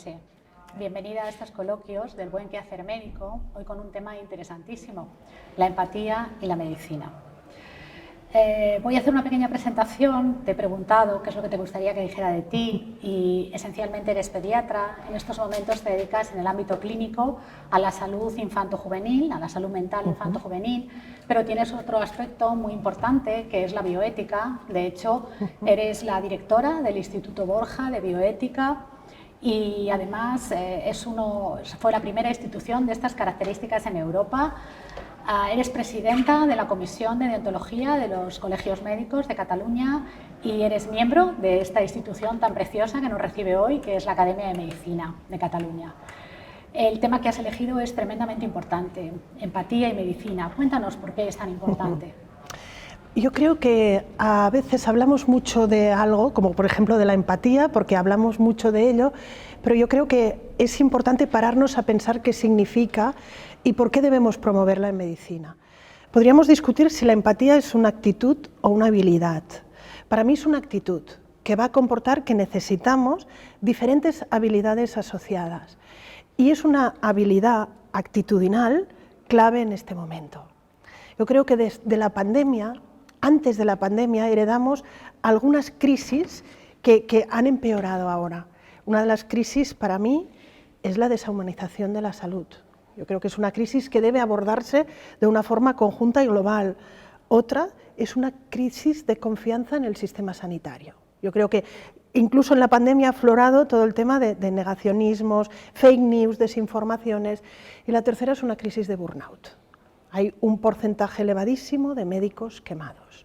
noche. Bienvenida a estos coloquios del buen quehacer médico, hoy con un tema interesantísimo, la empatía y la medicina. Voy a hacer una pequeña presentación, te he preguntado qué es lo que te gustaría que dijera de ti y esencialmente eres pediatra, en estos momentos te dedicas en el ámbito clínico a la salud infanto-juvenil, a la salud mental infanto-juvenil, pero tienes otro aspecto muy importante que es la bioética. De hecho, eres la directora del Instituto Borja de Bioética y además fue la primera institución de estas características en Europa. Eres presidenta de la Comisión de Deontología de los Colegios Médicos de Cataluña y eres miembro de esta institución tan preciosa que nos recibe hoy, que es la Academia de Medicina de Cataluña. El tema que has elegido es tremendamente importante, empatía y medicina. Cuéntanos por qué es tan importante. Yo creo que a veces hablamos mucho de algo, como por ejemplo de la empatía, porque hablamos mucho de ello, pero yo creo que es importante pararnos a pensar qué significa y por qué debemos promoverla en medicina. Podríamos discutir si la empatía es una actitud o una habilidad. Para mí es una actitud que va a comportar que necesitamos diferentes habilidades asociadas y es una habilidad actitudinal clave en este momento. Yo creo que desde la pandemia, antes de la pandemia, heredamos algunas crisis que han empeorado ahora. Una de las crisis para mí es la deshumanización de la salud. Yo creo que es una crisis que debe abordarse de una forma conjunta y global. Otra es una crisis de confianza en el sistema sanitario. Yo creo que incluso en la pandemia ha aflorado todo el tema de negacionismos, fake news, desinformaciones. Y la tercera es una crisis de burnout. Hay un porcentaje elevadísimo de médicos quemados.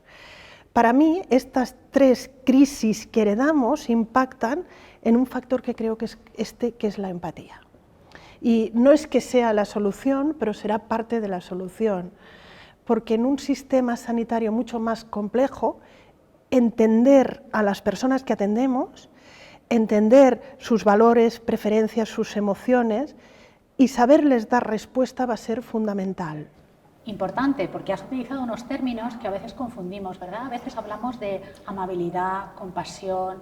Para mí, estas tres crisis que heredamos impactan en un factor que creo que es que es la empatía. Y no es que sea la solución, pero será parte de la solución, porque en un sistema sanitario mucho más complejo, entender a las personas que atendemos, entender sus valores, preferencias, sus emociones y saberles dar respuesta va a ser fundamental. Importante, porque has utilizado unos términos que a veces confundimos, ¿verdad? A veces hablamos de amabilidad, compasión,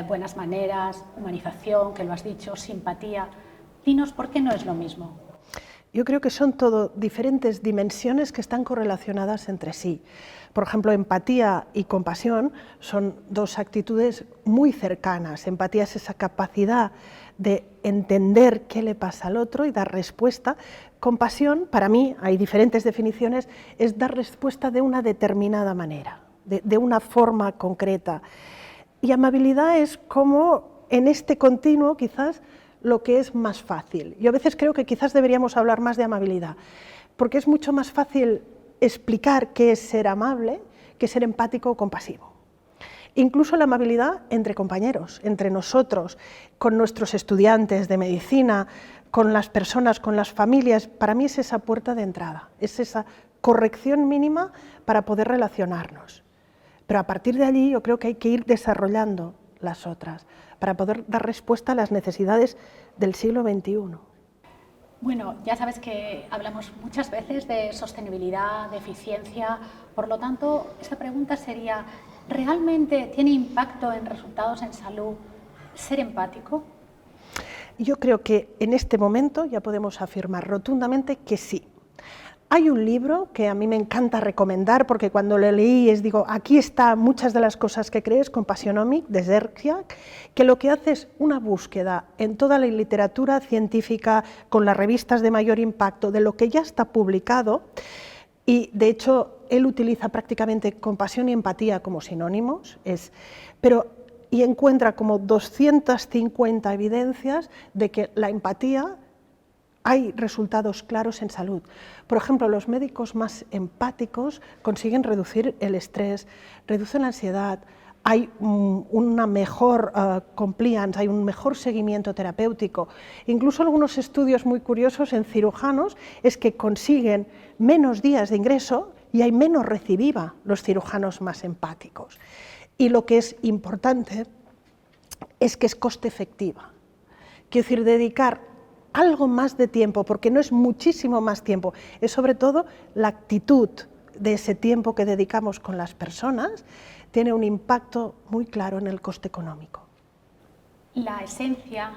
buenas maneras, humanización, que lo has dicho, simpatía. Dinos, ¿por qué no es lo mismo? Yo creo que son todo diferentes dimensiones que están correlacionadas entre sí. Por ejemplo, empatía y compasión son dos actitudes muy cercanas. Empatía es esa capacidad de entender qué le pasa al otro y dar respuesta. Compasión, para mí, hay diferentes definiciones, es dar respuesta de una determinada manera, de una forma concreta. Y amabilidad es como en este continuo, quizás, lo que es más fácil. Yo a veces creo que quizás deberíamos hablar más de amabilidad, porque es mucho más fácil explicar qué es ser amable que ser empático o compasivo. Incluso la amabilidad entre compañeros, entre nosotros, con nuestros estudiantes de medicina, con las personas, con las familias, para mí es esa puerta de entrada, es esa corrección mínima para poder relacionarnos. Pero a partir de allí yo creo que hay que ir desarrollando las otras, para poder dar respuesta a las necesidades del siglo XXI. Bueno, ya sabes que hablamos muchas veces de sostenibilidad, de eficiencia, por lo tanto, esta pregunta sería, ¿realmente tiene impacto en resultados en salud ser empático? Yo creo que en este momento ya podemos afirmar rotundamente que sí. Hay un libro que a mí me encanta recomendar porque cuando lo leí digo, aquí está muchas de las cosas que crees, Compassionomics, de Zerciak, que lo que hace es una búsqueda en toda la literatura científica, con las revistas de mayor impacto, de lo que ya está publicado, y de hecho él utiliza prácticamente compasión y empatía como sinónimos, y encuentra como 250 evidencias de que la empatía hay resultados claros en salud. Por ejemplo, los médicos más empáticos consiguen reducir el estrés, reducen la ansiedad, hay una mejor compliance, hay un mejor seguimiento terapéutico. Incluso algunos estudios muy curiosos en cirujanos es que consiguen menos días de ingreso y hay menos recidiva los cirujanos más empáticos. Y lo que es importante es que es coste efectiva. Quiero decir, dedicar algo más de tiempo, porque no es muchísimo más tiempo, es sobre todo la actitud de ese tiempo que dedicamos con las personas, tiene un impacto muy claro en el coste económico. la esencia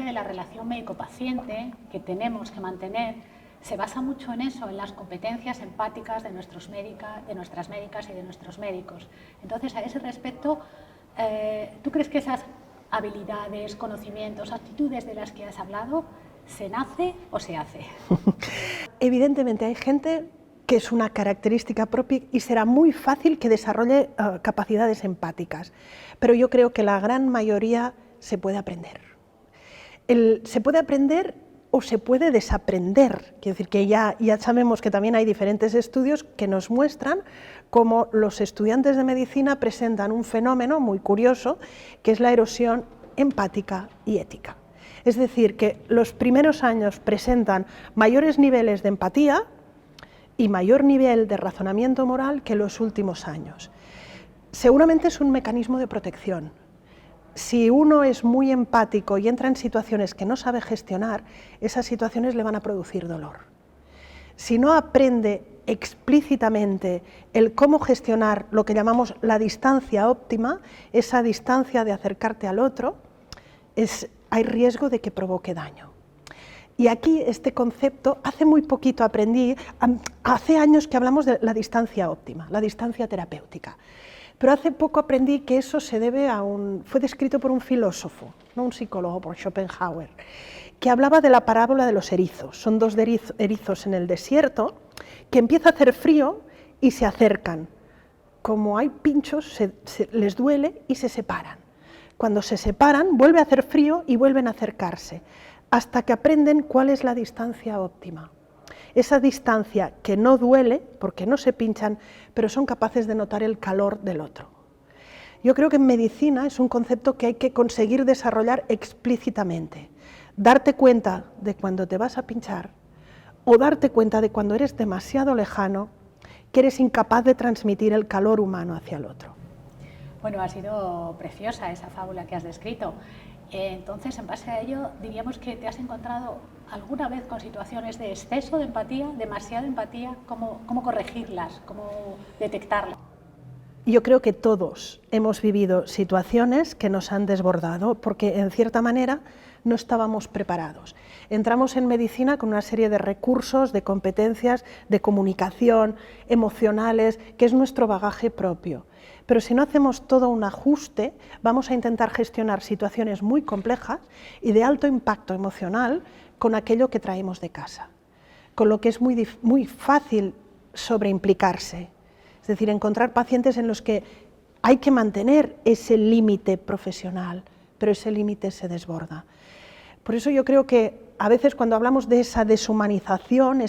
de la relación médico-paciente que tenemos que mantener se basa mucho en eso, en las competencias empáticas de nuestras médicas y de nuestros médicos. Entonces, a ese respecto, ¿tú crees que esas habilidades, conocimientos, actitudes de las que has hablado, se nace o se hace? Evidentemente hay gente que es una característica propia y será muy fácil que desarrolle capacidades empáticas, pero yo creo que la gran mayoría se puede aprender. Se puede aprender o se puede desaprender, quiero decir que ya sabemos que también hay diferentes estudios que nos muestran cómo los estudiantes de medicina presentan un fenómeno muy curioso, que es la erosión empática y ética. Es decir, que los primeros años presentan mayores niveles de empatía y mayor nivel de razonamiento moral que los últimos años. Seguramente es un mecanismo de protección. Si uno es muy empático y entra en situaciones que no sabe gestionar, esas situaciones le van a producir dolor. Si no aprende explícitamente el cómo gestionar lo que llamamos la distancia óptima, esa distancia de acercarte al otro, hay riesgo de que provoque daño. Y aquí este concepto, hace muy poquito aprendí, hace años que hablamos de la distancia óptima, la distancia terapéutica. Pero hace poco aprendí que eso se debe fue descrito por un filósofo, no un psicólogo, por Schopenhauer, que hablaba de la parábola de los erizos. Son dos erizos en el desierto que empieza a hacer frío y se acercan. Como hay pinchos, les duele y se separan. Cuando se separan, vuelve a hacer frío y vuelven a acercarse, hasta que aprenden cuál es la distancia óptima. Esa distancia que no duele, porque no se pinchan, pero son capaces de notar el calor del otro. Yo creo que en medicina es un concepto que hay que conseguir desarrollar explícitamente. Darte cuenta de cuando te vas a pinchar o darte cuenta de cuando eres demasiado lejano, que eres incapaz de transmitir el calor humano hacia el otro. Bueno, ha sido preciosa esa fábula que has descrito. Entonces, en base a ello, diríamos que te has encontrado alguna vez con situaciones de exceso de empatía, demasiada empatía, ¿cómo corregirlas, cómo detectarlas? Yo creo que todos hemos vivido situaciones que nos han desbordado porque, en cierta manera, no estábamos preparados. Entramos en medicina con una serie de recursos, de competencias, de comunicación, emocionales, que es nuestro bagaje propio. Pero si no hacemos todo un ajuste, vamos a intentar gestionar situaciones muy complejas y de alto impacto emocional con aquello que traemos de casa. Con lo que es muy fácil sobreimplicarse. Es decir, encontrar pacientes en los que hay que mantener ese límite profesional, pero ese límite se desborda. Por eso yo creo que a veces cuando hablamos de esa deshumanización,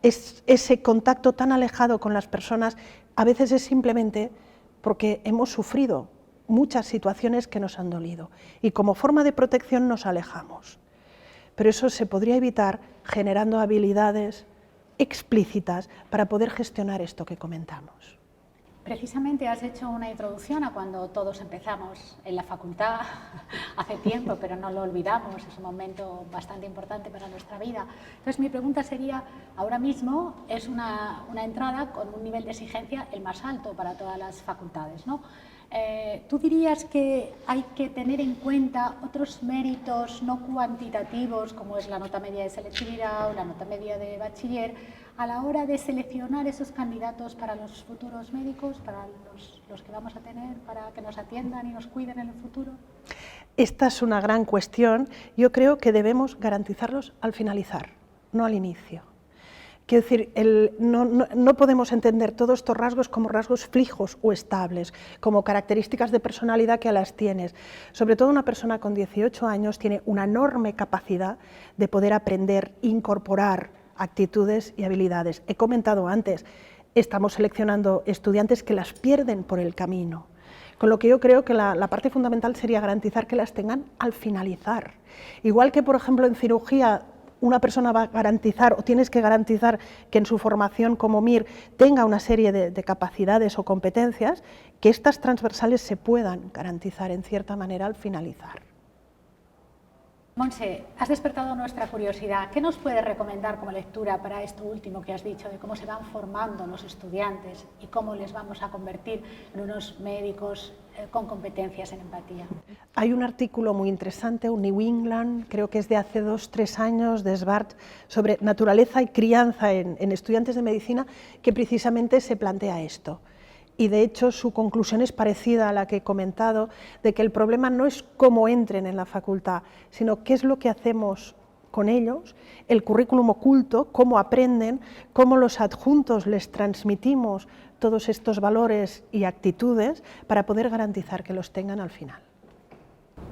ese contacto tan alejado con las personas, a veces es simplemente porque hemos sufrido muchas situaciones que nos han dolido y como forma de protección nos alejamos. Pero eso se podría evitar generando habilidades explícitas para poder gestionar esto que comentamos. Precisamente has hecho una introducción a cuando todos empezamos en la facultad hace tiempo, pero no lo olvidamos, es un momento bastante importante para nuestra vida. Entonces mi pregunta sería, ahora mismo es una entrada con un nivel de exigencia el más alto para todas las facultades, ¿no? ¿Tú dirías que hay que tener en cuenta otros méritos no cuantitativos, como es la nota media de selectividad o la nota media de bachiller, a la hora de seleccionar esos candidatos para los futuros médicos, para los que vamos a tener, para que nos atiendan y nos cuiden en el futuro? Esta es una gran cuestión. Yo creo que debemos garantizarlos al finalizar, no al inicio. Quiero decir, no podemos entender todos estos rasgos como rasgos fijos o estables, como características de personalidad que las tienes. Sobre todo una persona con 18 años tiene una enorme capacidad de poder aprender, incorporar actitudes y habilidades. He comentado antes, estamos seleccionando estudiantes que las pierden por el camino, con lo que yo creo que la parte fundamental sería garantizar que las tengan al finalizar. Igual que, por ejemplo, en cirugía, una persona va a garantizar o tienes que garantizar que en su formación como MIR tenga una serie de capacidades o competencias, que estas transversales se puedan garantizar en cierta manera al finalizar. Montse, has despertado nuestra curiosidad. ¿Qué nos puedes recomendar como lectura para esto último que has dicho, de cómo se van formando los estudiantes y cómo les vamos a convertir en unos médicos con competencias en empatía. Hay un artículo muy interesante, un New England, creo que es de hace 2 o 3 años, de Svart, sobre naturaleza y crianza en estudiantes de medicina, que precisamente se plantea esto. Y de hecho su conclusión es parecida a la que he comentado, de que el problema no es cómo entren en la facultad, sino qué es lo que hacemos con ellos, el currículum oculto, cómo aprenden, cómo los adjuntos les transmitimos todos estos valores y actitudes para poder garantizar que los tengan al final.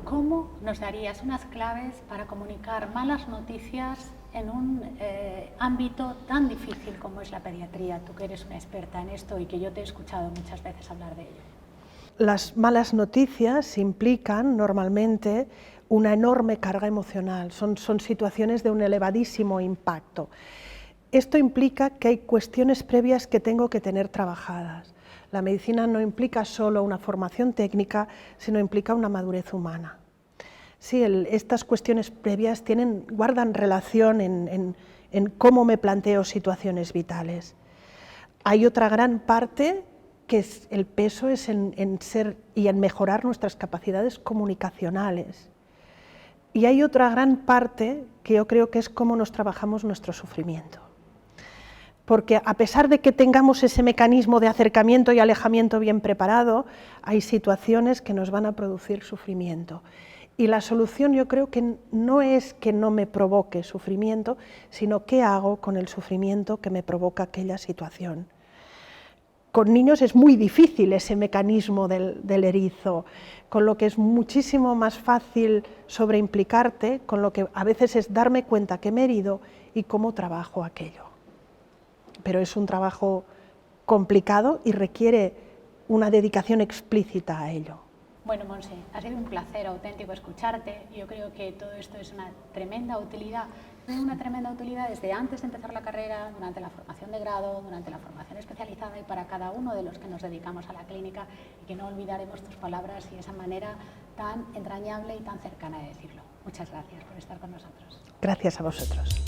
¿Cómo nos darías unas claves para comunicar malas noticias en un ámbito tan difícil como es la pediatría? Tú que eres una experta en esto y que yo te he escuchado muchas veces hablar de ello. Las malas noticias implican normalmente una enorme carga emocional, son situaciones de un elevadísimo impacto. Esto implica que hay cuestiones previas que tengo que tener trabajadas. La medicina no implica solo una formación técnica, sino implica una madurez humana. Sí, estas cuestiones previas guardan relación en cómo me planteo situaciones vitales. Hay otra gran parte que el peso es en ser y en mejorar nuestras capacidades comunicacionales. Y hay otra gran parte que yo creo que es cómo nos trabajamos nuestro sufrimiento. Porque a pesar de que tengamos ese mecanismo de acercamiento y alejamiento bien preparado, hay situaciones que nos van a producir sufrimiento. Y la solución yo creo que no es que no me provoque sufrimiento, sino qué hago con el sufrimiento que me provoca aquella situación. Con niños es muy difícil ese mecanismo del erizo, con lo que es muchísimo más fácil sobreimplicarte, con lo que a veces es darme cuenta que me he herido y cómo trabajo aquello. Pero es un trabajo complicado y requiere una dedicación explícita a ello. Bueno, Monse, ha sido un placer auténtico escucharte. Yo creo que todo esto es una tremenda utilidad. Tiene una tremenda utilidad desde antes de empezar la carrera, durante la formación de grado, durante la formación especializada y para cada uno de los que nos dedicamos a la clínica, y que no olvidaremos tus palabras y esa manera tan entrañable y tan cercana de decirlo. Muchas gracias por estar con nosotros. Gracias a vosotros.